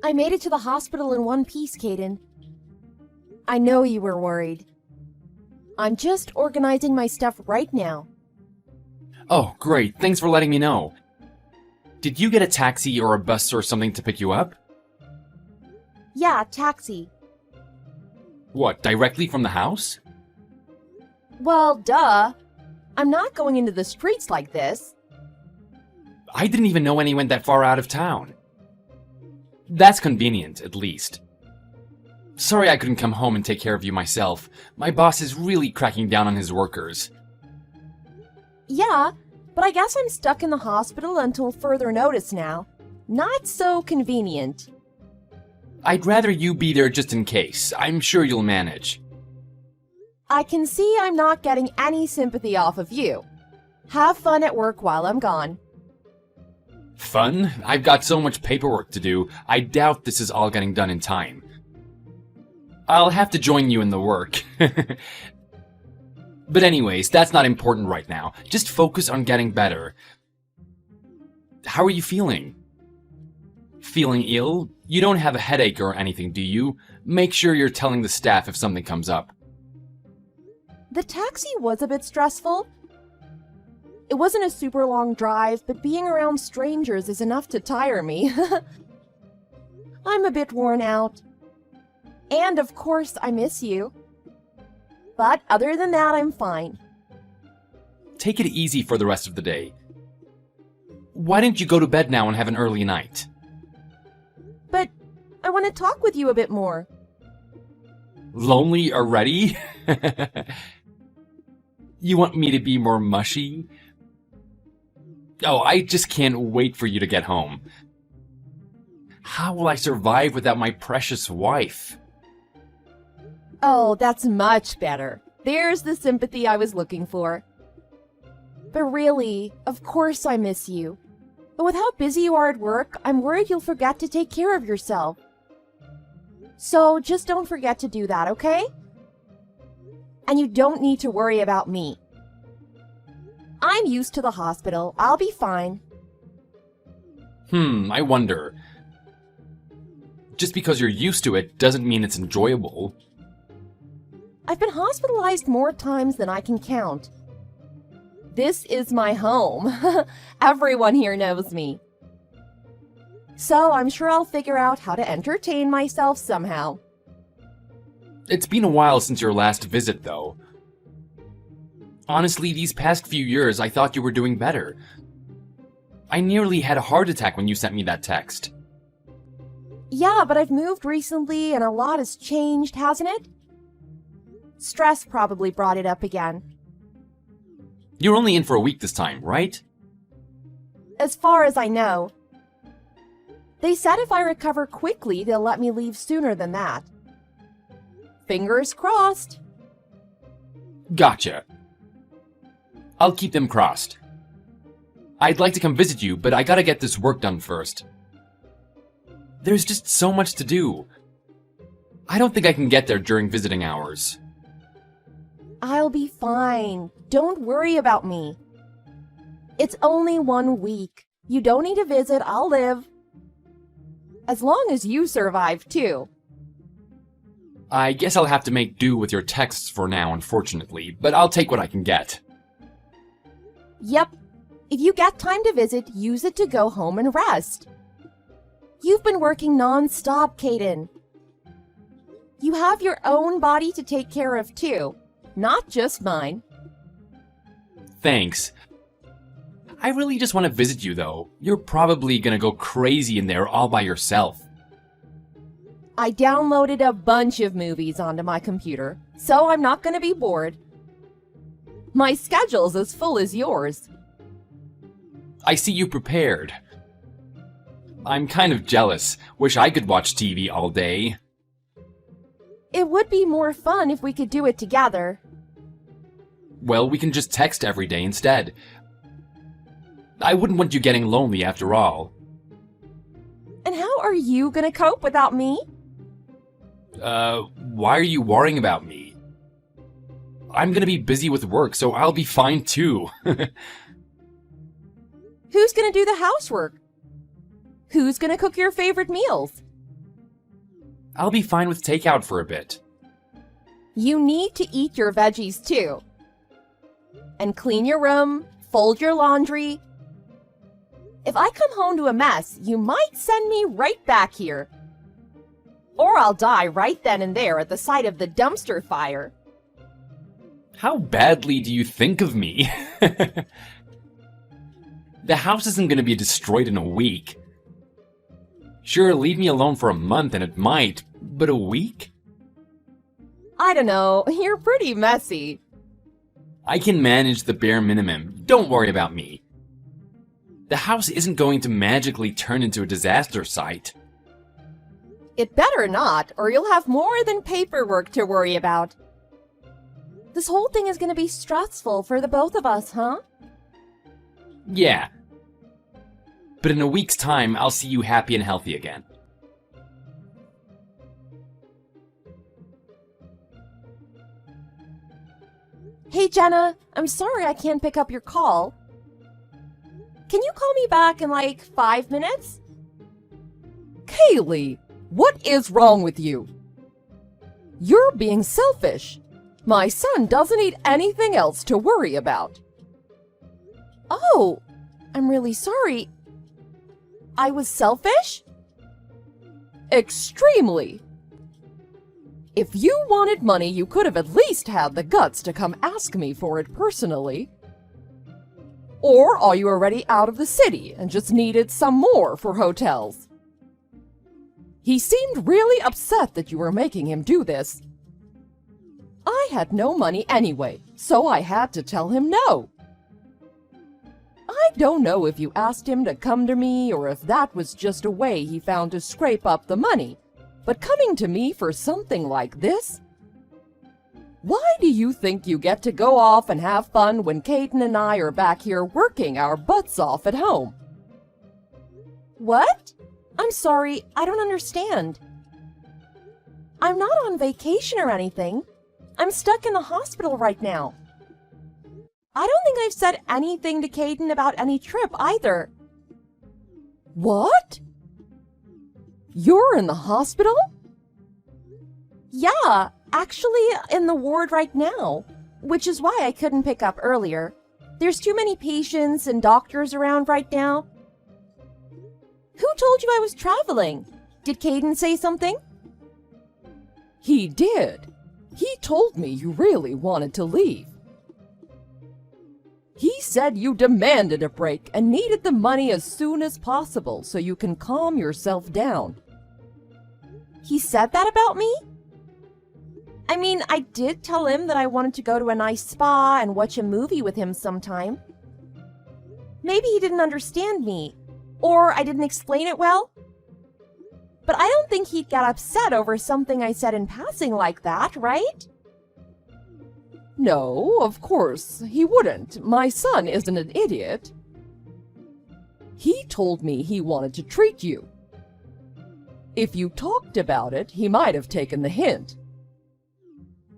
I made it to the hospital in one piece, Caden. I know you were worried. I'm just organizing my stuff right now. Oh, great. Thanks for letting me know. Did you get a taxi or a bus or something to pick you up? Yeah, taxi. What, directly from the house? Well, duh. I'm not going into the streets like this. I didn't even know any went that far out of town. That's convenient, at least. Sorry I couldn't come home and take care of you myself. My boss is really cracking down on his workers. Yeah, but I guess I'm stuck in the hospital until further notice now. Not so convenient. I'd rather you be there just in case. I'm sure you'll manage. I can see I'm not getting any sympathy off of you. Have fun at work while I'm gone. Fun? I've got so much paperwork to do, I doubt this is all getting done in time. I'll have to join you in the work. But anyways, that's not important right now. Just focus on getting better. How are you feeling? Feeling ill? You don't have a headache or anything, do you? Make sure you're telling the staff if something comes up. The taxi was a bit stressful. It wasn't a super long drive, but being around strangers is enough to tire me. I'm a bit worn out. And of course, I miss you. But other than that, I'm fine. Take it easy for the rest of the day. Why don't you go to bed now and have an early night? But I want to talk with you a bit more. Lonely already? You want me to be more mushy? Oh, I just can't wait for you to get home. How will I survive without my precious wife? Oh, that's much better. There's the sympathy I was looking for. But really, of course I miss you. But with how busy you are at work, I'm worried you'll forget to take care of yourself. So just don't forget to do that, okay? And you don't need to worry about me. I'm used to the hospital. I'll be fine. I wonder. Just because you're used to it doesn't mean it's enjoyable. I've been hospitalized more times than I can count. This is my home. Everyone here knows me. So I'm sure I'll figure out how to entertain myself somehow. It's been a while since your last visit, though. Honestly, these past few years, I thought you were doing better. I nearly had a heart attack when you sent me that text. Yeah, but I've moved recently and a lot has changed, hasn't it? Stress probably brought it up again. You're only in for a week this time, right? As far as I know. They said if I recover quickly, they'll let me leave sooner than that. Fingers crossed. Gotcha. I'll keep them crossed. I'd like to come visit you, but I gotta get this work done first. There's just so much to do. I don't think I can get there during visiting hours. I'll be fine. Don't worry about me. It's only 1 week. You don't need to visit. I'll live. As long as you survive, too. I guess I'll have to make do with your texts for now, unfortunately, but I'll take what I can get. Yep. If you get time to visit, use it to go home and rest. You've been working non-stop, Caden. You have your own body to take care of, too. Not just mine. Thanks. I really just want to visit you, though. You're probably gonna go crazy in there all by yourself. I downloaded a bunch of movies onto my computer, so I'm not gonna be bored. My schedule's as full as yours. I see you prepared. I'm kind of jealous. Wish I could watch TV all day. It would be more fun if we could do it together. Well, we can just text every day instead. I wouldn't want you getting lonely after all. And how are you gonna cope without me? Why are you worrying about me? I'm gonna be busy with work, so I'll be fine too. Who's gonna do the housework? Who's gonna cook your favorite meals? I'll be fine with takeout for a bit. You need to eat your veggies too. And clean your room, fold your laundry. If I come home to a mess, you might send me right back here. Or I'll die right then and there at the site of the dumpster fire. How badly do you think of me? The house isn't going to be destroyed in a week. Sure, leave me alone for a month and it might, but a week? I don't know, you're pretty messy. I can manage the bare minimum. Don't worry about me. The house isn't going to magically turn into a disaster site. It better not, or you'll have more than paperwork to worry about. This whole thing is going to be stressful for the both of us, huh? Yeah. But in a week's time, I'll see you happy and healthy again. Hey, Jenna, I'm sorry I can't pick up your call. Can you call me back in like 5 minutes? Kaylee, what is wrong with you? You're being selfish. My son doesn't need anything else to worry about. Oh, I'm really sorry. I was selfish? Extremely. If you wanted money, you could have at least had the guts to come ask me for it personally. Or are you already out of the city and just needed some more for hotels? He seemed really upset that you were making him do this. I had no money anyway, so I had to tell him no. I don't know if you asked him to come to me or if that was just a way he found to scrape up the money, but coming to me for something like this? Why do you think you get to go off and have fun when Caden and I are back here working our butts off at home? What? I'm sorry, I don't understand. I'm not on vacation or anything. I'm stuck in the hospital right now. I don't think I've said anything to Caden about any trip either. What? You're in the hospital? Yeah, actually in the ward right now, which is why I couldn't pick up earlier. There's too many patients and doctors around right now. Who told you I was traveling? Did Caden say something? He did. He told me you really wanted to leave. He said you demanded a break and needed the money as soon as possible so you can calm yourself down. He said that about me? I mean, I did tell him that I wanted to go to a nice spa and watch a movie with him sometime. Maybe he didn't understand me, or I didn't explain it well. But I don't think he'd get upset over something I said in passing like that, right? No, of course, he wouldn't. My son isn't an idiot. He told me he wanted to treat you. If you talked about it, he might have taken the hint.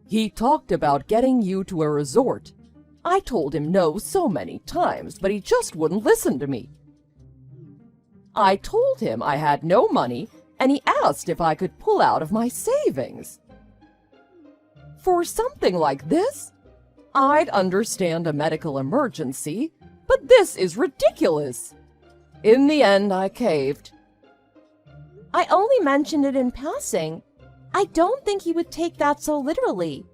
He talked about getting you to a resort. I told him no so many times, but he just wouldn't listen to me. I told him I had no money, and he asked if I could pull out of my savings. For something like this, I'd understand a medical emergency, but this is ridiculous. In the end, I caved. I only mentioned it in passing. I don't think he would take that so literally.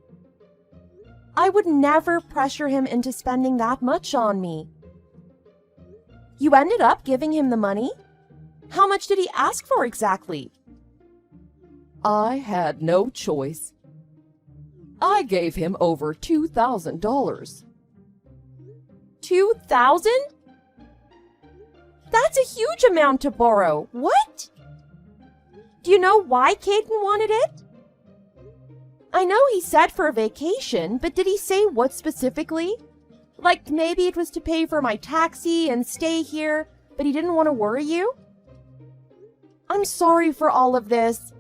I would never pressure him into spending that much on me. You ended up giving him the money? How much did he ask for exactly? I had no choice. I gave him over $2,000. $2,000? That's a huge amount to borrow. What? Do you know why Caden wanted it? I know he said for a vacation, but did he say what specifically? Like maybe it was to pay for my taxi and stay here, but he didn't want to worry you? I'm sorry for all of this.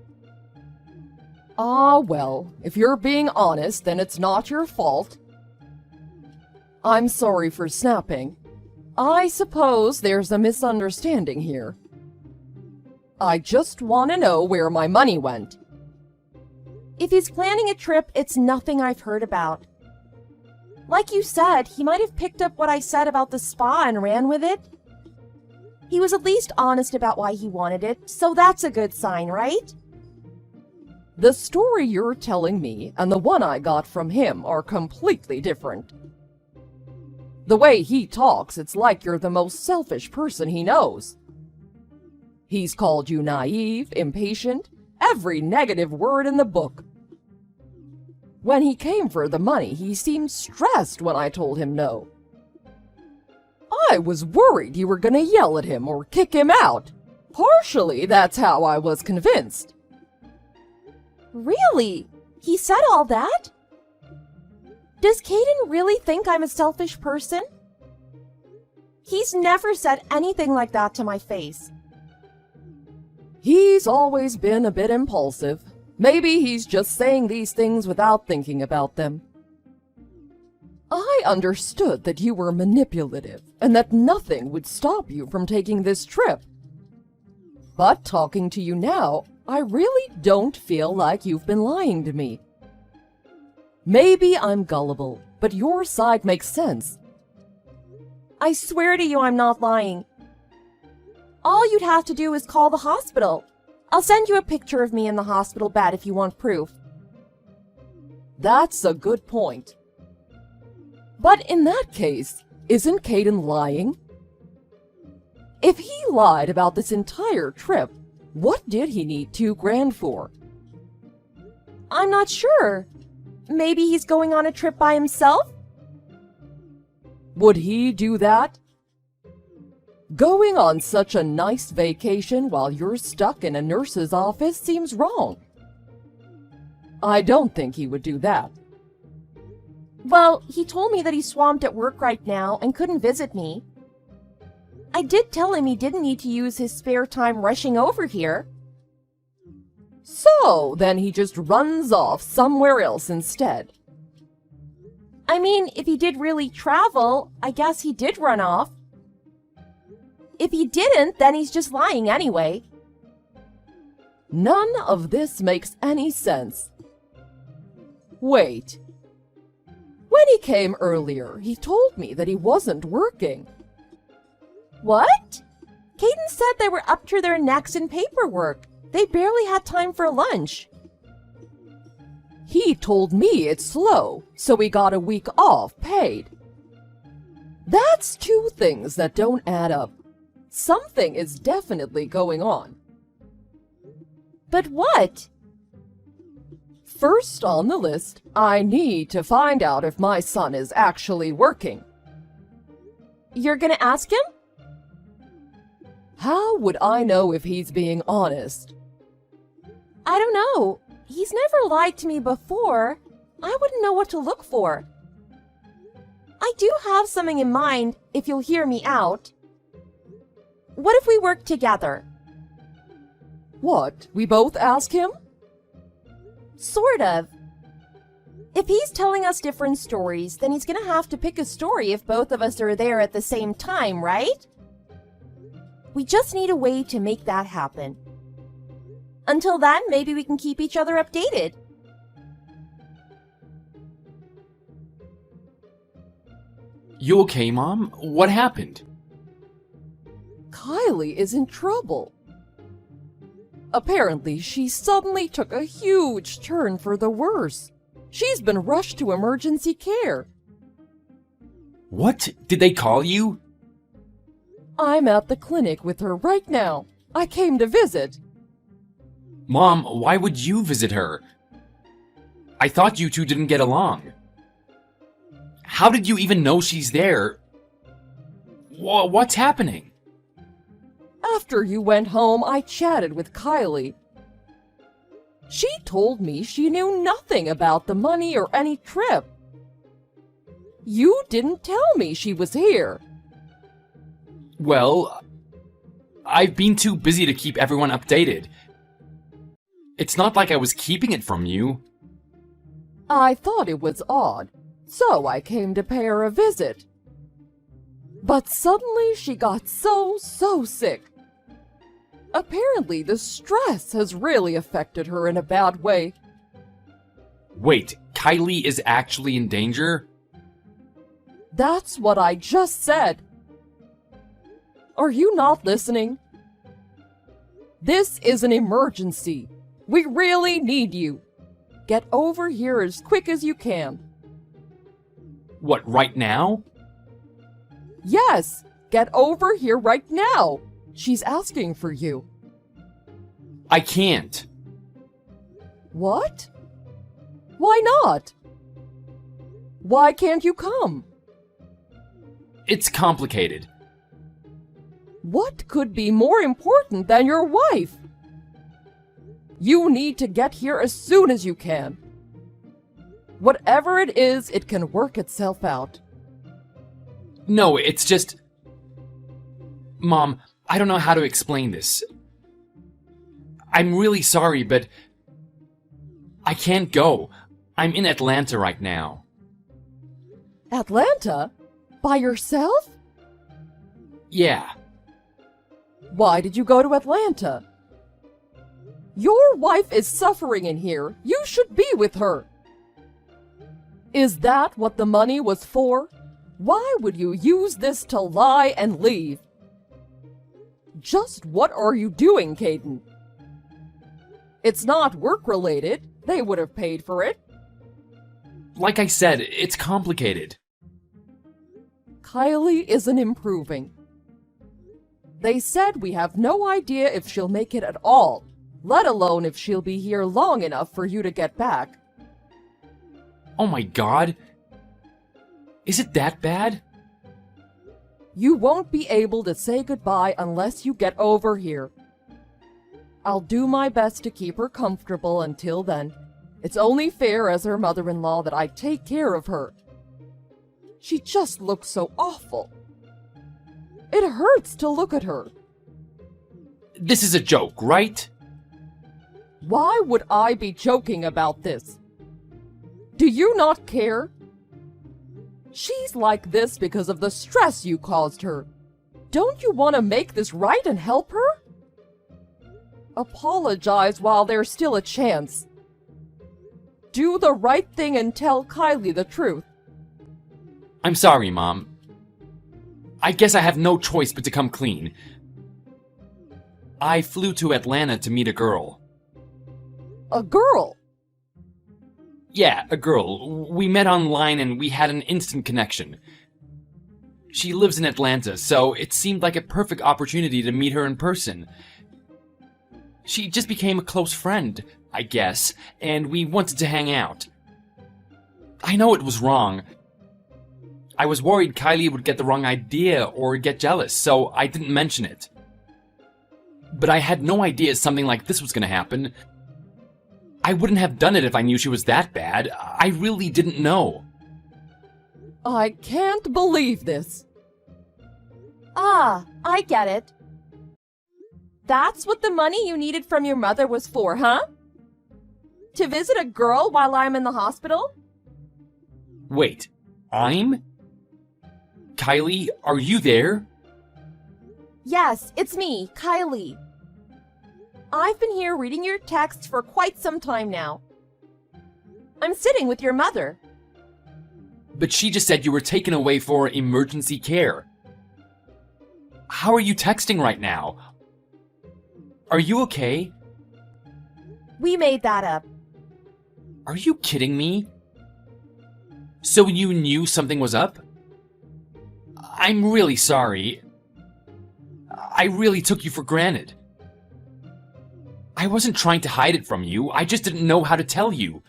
Ah, well, if you're being honest, then it's not your fault. I'm sorry for snapping. I suppose there's a misunderstanding here. I just want to know where my money went. If he's planning a trip, it's nothing I've heard about. Like you said, he might have picked up what I said about the spa and ran with it. He was at least honest about why he wanted it, so that's a good sign, right? The story you're telling me and the one I got from him are completely different. The way he talks, it's like you're the most selfish person he knows. He's called you naive, impatient, every negative word in the book. When he came for the money, he seemed stressed when I told him no. I was worried you were gonna yell at him or kick him out. Partially, that's how I was convinced. Really? He said all that? Does Caden really think I'm a selfish person? He's never said anything like that to my face. He's always been a bit impulsive. Maybe he's just saying these things without thinking about them. I understood that you were manipulative and that nothing would stop you from taking this trip. But talking to you now, I really don't feel like you've been lying to me. Maybe I'm gullible, but your side makes sense. I swear to you I'm not lying. All you'd have to do is call the hospital. I'll send you a picture of me in the hospital bed if you want proof. That's a good point. But in that case, isn't Caden lying? If he lied about this entire trip, what did he need $2,000 for? I'm not sure. Maybe he's going on a trip by himself? Would he do that? Going on such a nice vacation while you're stuck in a nurse's office seems wrong. I don't think he would do that. Well, he told me that he's swamped at work right now and couldn't visit me. I did tell him he didn't need to use his spare time rushing over here. So, then he just runs off somewhere else instead. I mean, if he did really travel, I guess he did run off. If he didn't, then he's just lying anyway. None of this makes any sense. Wait. When he came earlier, he told me that he wasn't working. What? Caden said they were up to their necks in paperwork. They barely had time for lunch. He told me it's slow, so he got a week off paid. That's two things that don't add up. Something is definitely going on. But what? First on the list, I need to find out if my son is actually working. You're gonna ask him? How would I know if he's being honest? I don't know. He's never lied to me before. I wouldn't know what to look for. I do have something in mind, if you'll hear me out. What if we work together? What, we both ask him? Sort of. If he's telling us different stories, then he's gonna have to pick a story if both of us are there at the same time, right? We just need a way to make that happen. Until then, maybe we can keep each other updated. You okay, Mom? What happened? Kylie is in trouble. Apparently, she suddenly took a huge turn for the worse. She's been rushed to emergency care. What? Did they call you? I'm at the clinic with her right now. I came to visit. Mom, why would you visit her? I thought you two didn't get along. How did you even know she's there? What's happening? After you went home, I chatted with Kylie. She told me she knew nothing about the money or any trip. You didn't tell me she was here. Well, I've been too busy to keep everyone updated. It's not like I was keeping it from you. I thought it was odd, so I came to pay her a visit. But suddenly she got so sick. Apparently the stress has really affected her in a bad way. Wait, Kylie is actually in danger? That's what I just said. Are you not listening? This is an emergency. We really need you. Get over here as quick as you can. What, right now? Yes, get over here right now. She's asking for you. I can't. What? Why not? Why can't you come? It's complicated. What could be more important than your wife? You need to get here as soon as you can. Whatever it is, it can work itself out. No, it's just... Mom, I don't know how to explain this. I'm really sorry, but... I can't go. I'm in Atlanta right now. Atlanta? By yourself? Yeah. Why did you go to Atlanta? Your wife is suffering in here. You should be with her. Is that what the money was for? Why would you use this to lie and leave? Just what are you doing, Caden? It's not work-related. They would have paid for it. Like I said, it's complicated. Kylie isn't improving. They said we have no idea if she'll make it at all, let alone if she'll be here long enough for you to get back. Oh my god. Is it that bad? You won't be able to say goodbye unless you get over here. I'll do my best to keep her comfortable until then. It's only fair as her mother-in-law that I take care of her. She just looks so awful. It hurts to look at her. This is a joke, right? Why would I be joking about this? Do you not care? She's like this because of the stress you caused her. Don't you want to make this right and help her? Apologize while there's still a chance. Do the right thing and tell Kylie the truth. I'm sorry, Mom. I guess I have no choice but to come clean. I flew to Atlanta to meet a girl. A girl? Yeah, a girl. We met online and we had an instant connection. She lives in Atlanta, so it seemed like a perfect opportunity to meet her in person. She just became a close friend, I guess, and we wanted to hang out. I know it was wrong. I was worried Kylie would get the wrong idea or get jealous, so I didn't mention it. But I had no idea something like this was gonna happen. I wouldn't have done it if I knew she was that bad. I really didn't know. I can't believe this. Ah, I get it. That's what the money you needed from your mother was for, huh? To visit a girl while I'm in the hospital? Wait, I'm? Kylie, are you there? Yes, it's me, Kylie. I've been here reading your texts for quite some time now. I'm sitting with your mother. But she just said you were taken away for emergency care. How are you texting right now? Are you okay? We made that up. Are you kidding me? So you knew something was up? I'm really sorry. I really took you for granted. I wasn't trying to hide it from you, I just didn't know how to tell you.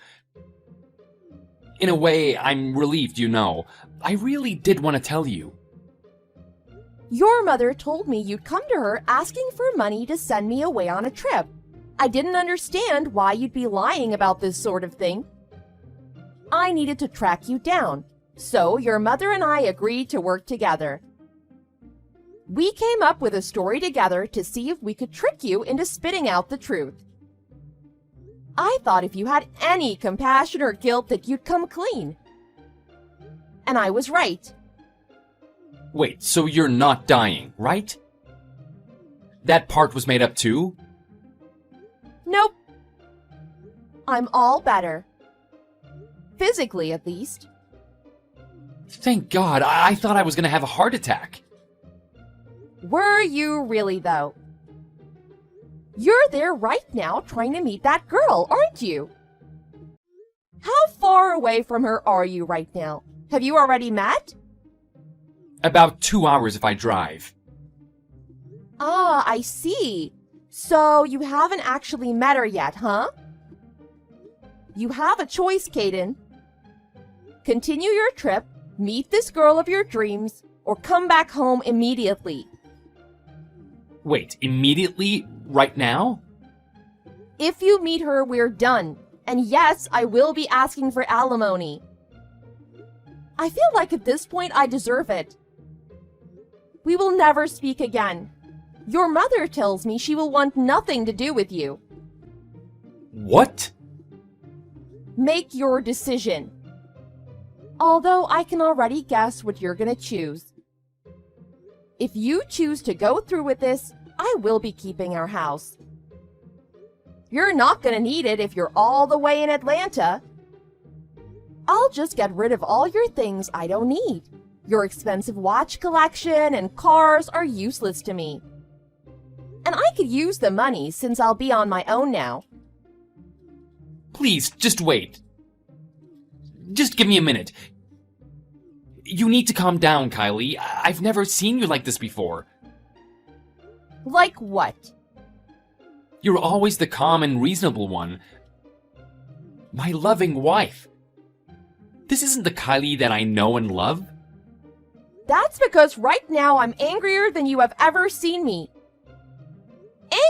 In a way, I'm relieved you know. I really did want to tell you. Your mother told me you'd come to her asking for money to send me away on a trip. I didn't understand why you'd be lying about this sort of thing. I needed to track you down, so your mother and I agreed to work together. We came up with a story together to see if we could trick you into spitting out the truth. I thought if you had any compassion or guilt that you'd come clean. And I was right. Wait, so you're not dying, right? That part was made up too? Nope. I'm all better. physically at least. Thank God, I thought I was gonna have a heart attack. Were you really, though? You're there right now trying to meet that girl, aren't you? How far away from her are you right now? Have you already met? About 2 hours if I drive. Ah, I see. So you haven't actually met her yet, huh? You have a choice, Caden. Continue your trip, meet this girl of your dreams, or come back home immediately. Wait, immediately? Right now? If you meet her, we're done. And yes, I will be asking for alimony. I feel like at this point I deserve it. We will never speak again. Your mother tells me she will want nothing to do with you. What? Make your decision. Although I can already guess what you're gonna choose. If you choose to go through with this, I will be keeping our house. You're not gonna need it if you're all the way in Atlanta. I'll just get rid of all your things I don't need. Your expensive watch collection and cars are useless to me. And I could use the money since I'll be on my own now. Please, just wait. Just give me a minute. You need to calm down, Kylie. I've never seen you like this before. Like what? You're always the calm and reasonable one. My loving wife. This isn't the Kylie that I know and love. That's because right now I'm angrier than you have ever seen me.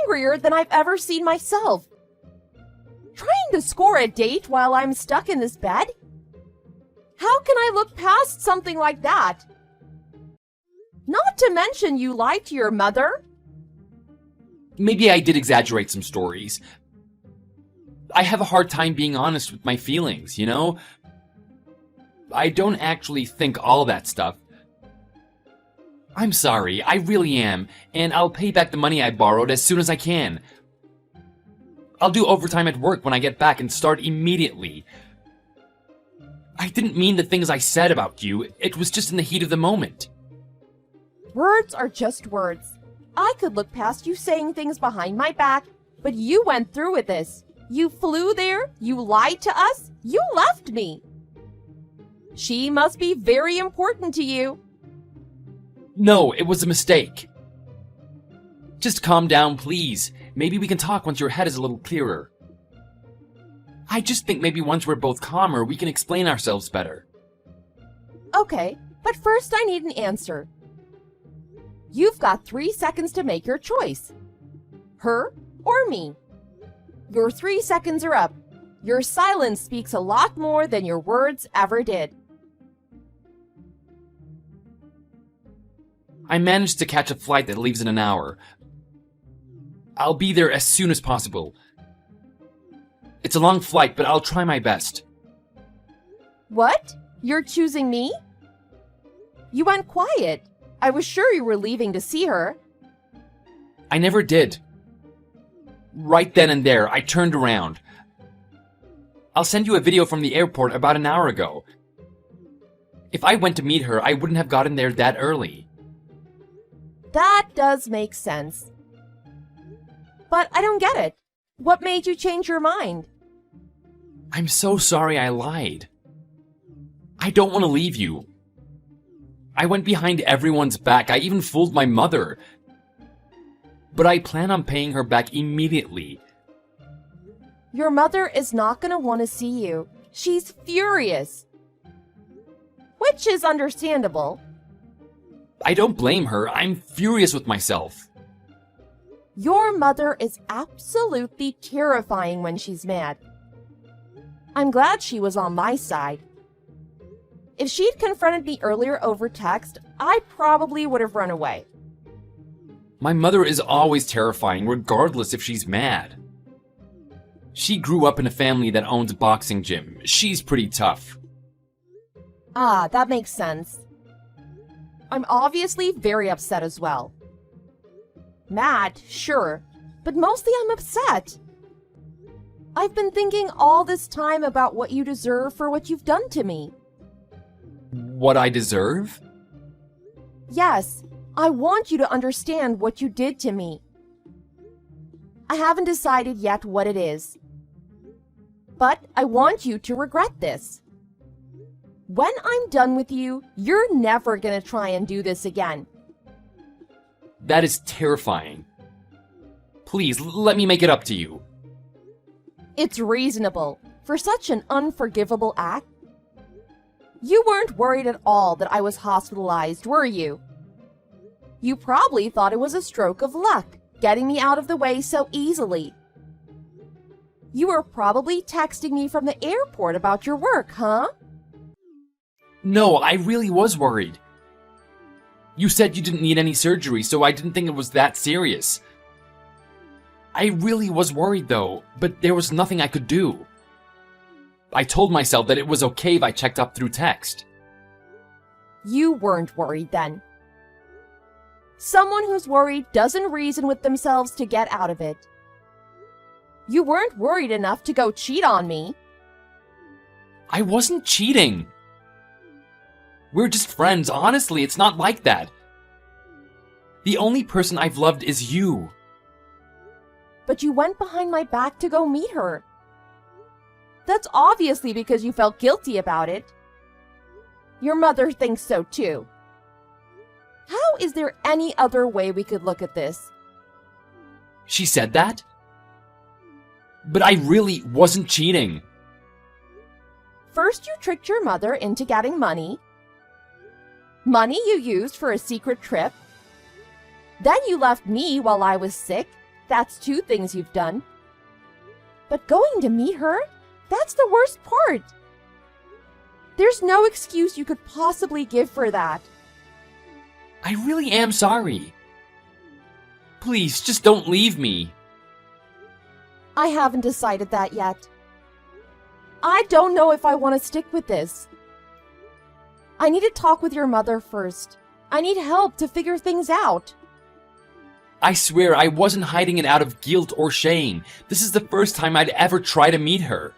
Angrier than I've ever seen myself. Trying to score a date while I'm stuck in this bed? How can I look past something like that? Not to mention you lied to your mother. Maybe I did exaggerate some stories. I have a hard time being honest with my feelings, you know? I don't actually think all that stuff. I'm sorry, I really am, and I'll pay back the money I borrowed as soon as I can. I'll do overtime at work when I get back and start immediately. I didn't mean the things I said about you, it was just in the heat of the moment. Words are just words. I could look past you saying things behind my back, but you went through with this. You flew there, you lied to us, you left me. She must be very important to you. No, it was a mistake. Just calm down, please. Maybe we can talk once your head is a little clearer. I just think maybe once we're both calmer, we can explain ourselves better. Okay, but first I need an answer. You've got 3 seconds to make your choice. Her or me. Your 3 seconds are up. Your silence speaks a lot more than your words ever did. I managed to catch a flight that leaves in an hour. I'll be there as soon as possible. It's a long flight, but I'll try my best. What? You're choosing me? You went quiet. I was sure you were leaving to see her. I never did. Right then and there, I turned around. I'll send you a video from the airport about an hour ago. If I went to meet her, I wouldn't have gotten there that early. That does make sense. But I don't get it. What made you change your mind? I'm so sorry I lied. I don't want to leave you. I went behind everyone's back. I even fooled my mother. But I plan on paying her back immediately. Your mother is not going to want to see you. She's furious. Which is understandable. I don't blame her. I'm furious with myself. Your mother is absolutely terrifying when she's mad. I'm glad she was on my side. If she'd confronted me earlier over text, I probably would have run away. My mother is always terrifying, regardless if she's mad. She grew up in a family that owns a boxing gym. She's pretty tough. Ah, that makes sense. I'm obviously very upset as well. Mad, sure, but mostly I'm upset. I've been thinking all this time about what you deserve for what you've done to me. What I deserve? Yes, I want you to understand what you did to me. I haven't decided yet what it is. But I want you to regret this. When I'm done with you, you're never gonna try and do this again. That is terrifying. Please, let me make it up to you. It's reasonable for such an unforgivable act. You weren't worried at all that I was hospitalized, were you? You probably thought it was a stroke of luck, getting me out of the way so easily. You were probably texting me from the airport about your work, huh? No, I really was worried. You said you didn't need any surgery, so I didn't think it was that serious. I really was worried though, but there was nothing I could do. I told myself that it was okay if I checked up through text. You weren't worried then. Someone who's worried doesn't reason with themselves to get out of it. You weren't worried enough to go cheat on me. I wasn't cheating. We're just friends, honestly, it's not like that. The only person I've loved is you. But you went behind my back to go meet her. That's obviously because you felt guilty about it. Your mother thinks so too. How is there any other way we could look at this? She said that? But I really wasn't cheating. First, you tricked your mother into getting money. Money you used for a secret trip. Then you left me while I was sick. That's 2 things you've done. But going to meet her? That's the worst part. There's no excuse you could possibly give for that. I really am sorry. Please, just don't leave me. I haven't decided that yet. I don't know if I want to stick with this. I need to talk with your mother first. I need help to figure things out. I swear I wasn't hiding it out of guilt or shame. This is the first time I'd ever try to meet her.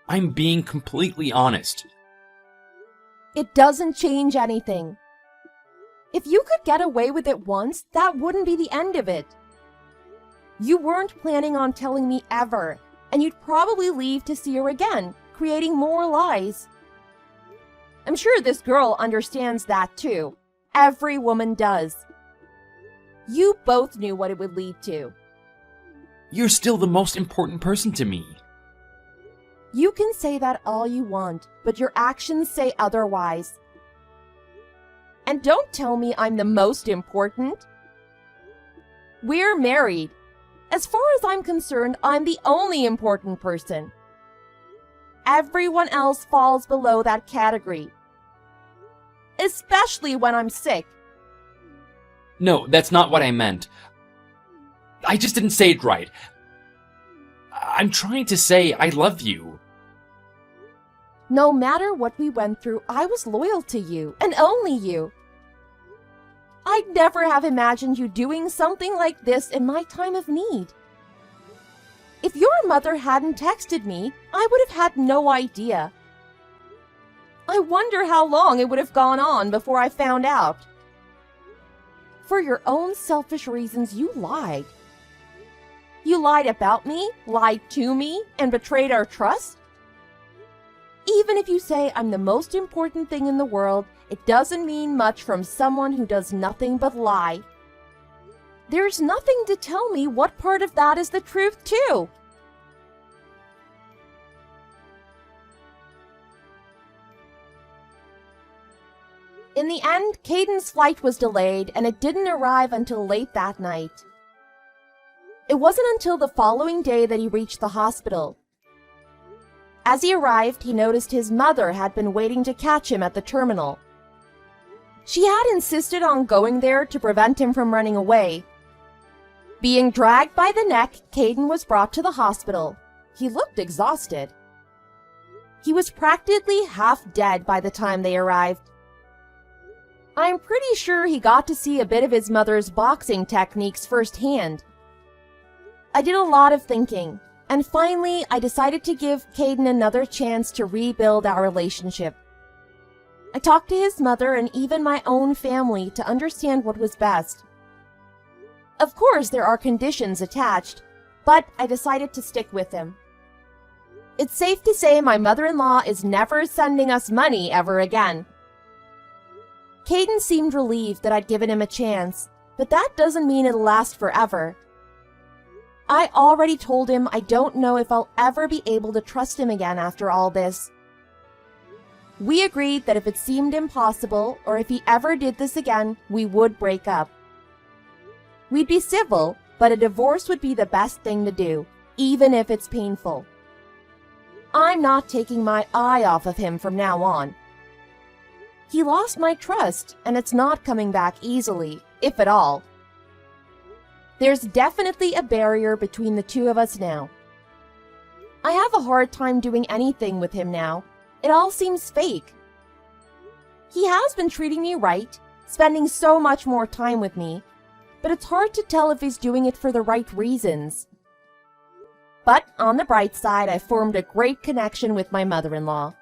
I'm being completely honest. It doesn't change anything. If you could get away with it once, that wouldn't be the end of it. You weren't planning on telling me ever, and you'd probably leave to see her again, creating more lies. I'm sure this girl understands that too. Every woman does. You both knew what it would lead to. You're still the most important person to me. You can say that all you want, but your actions say otherwise. And don't tell me I'm the most important. We're married. As far as I'm concerned, I'm the only important person. Everyone else falls below that category. Especially when I'm sick. No, that's not what I meant. I just didn't say it right. I'm trying to say I love you. No matter what we went through, I was loyal to you, and only you. I'd never have imagined you doing something like this in my time of need. If your mother hadn't texted me, I would have had no idea. I wonder how long it would have gone on before I found out. For your own selfish reasons, you lied. You lied about me, lied to me, and betrayed our trust. Even if you say I'm the most important thing in the world, it doesn't mean much from someone who does nothing but lie. There's nothing to tell me what part of that is the truth, too. In the end, Caden's flight was delayed, and it didn't arrive until late that night. It wasn't until the following day that he reached the hospital. As he arrived, he noticed his mother had been waiting to catch him at the terminal. She had insisted on going there to prevent him from running away. Being dragged by the neck, Caden was brought to the hospital. He looked exhausted. He was practically half dead by the time they arrived. I'm pretty sure he got to see a bit of his mother's boxing techniques firsthand. I did a lot of thinking. And finally, I decided to give Caden another chance to rebuild our relationship. I talked to his mother and even my own family to understand what was best. Of course, there are conditions attached, but I decided to stick with him. It's safe to say my mother-in-law is never sending us money ever again. Caden seemed relieved that I'd given him a chance, but that doesn't mean it'll last forever. I already told him I don't know if I'll ever be able to trust him again after all this. We agreed that if it seemed impossible, or if he ever did this again, we would break up. We'd be civil, but a divorce would be the best thing to do, even if it's painful. I'm not taking my eye off of him from now on. He lost my trust, and it's not coming back easily, if at all. There's definitely a barrier between the two of us now. I have a hard time doing anything with him now. It all seems fake. He has been treating me right, spending so much more time with me, but it's hard to tell if he's doing it for the right reasons. But on the bright side, I formed a great connection with my mother-in-law.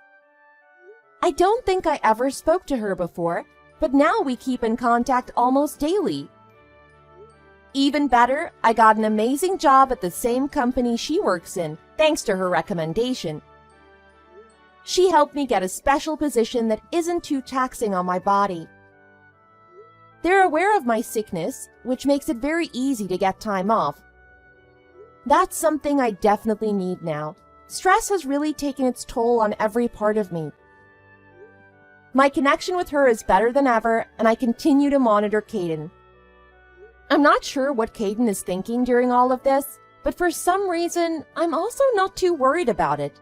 I don't think I ever spoke to her before, but now we keep in contact almost daily. Even better, I got an amazing job at the same company she works in, thanks to her recommendation. She helped me get a special position that isn't too taxing on my body. They're aware of my sickness, which makes it very easy to get time off. That's something I definitely need now. Stress has really taken its toll on every part of me. My connection with her is better than ever, and I continue to monitor Caden. I'm not sure what Caden is thinking during all of this, but for some reason, I'm also not too worried about it.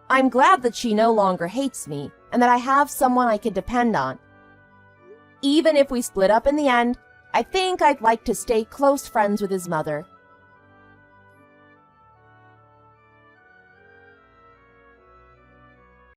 I'm glad that she no longer hates me, and that I have someone I can depend on. Even if we split up in the end, I think I'd like to stay close friends with his mother.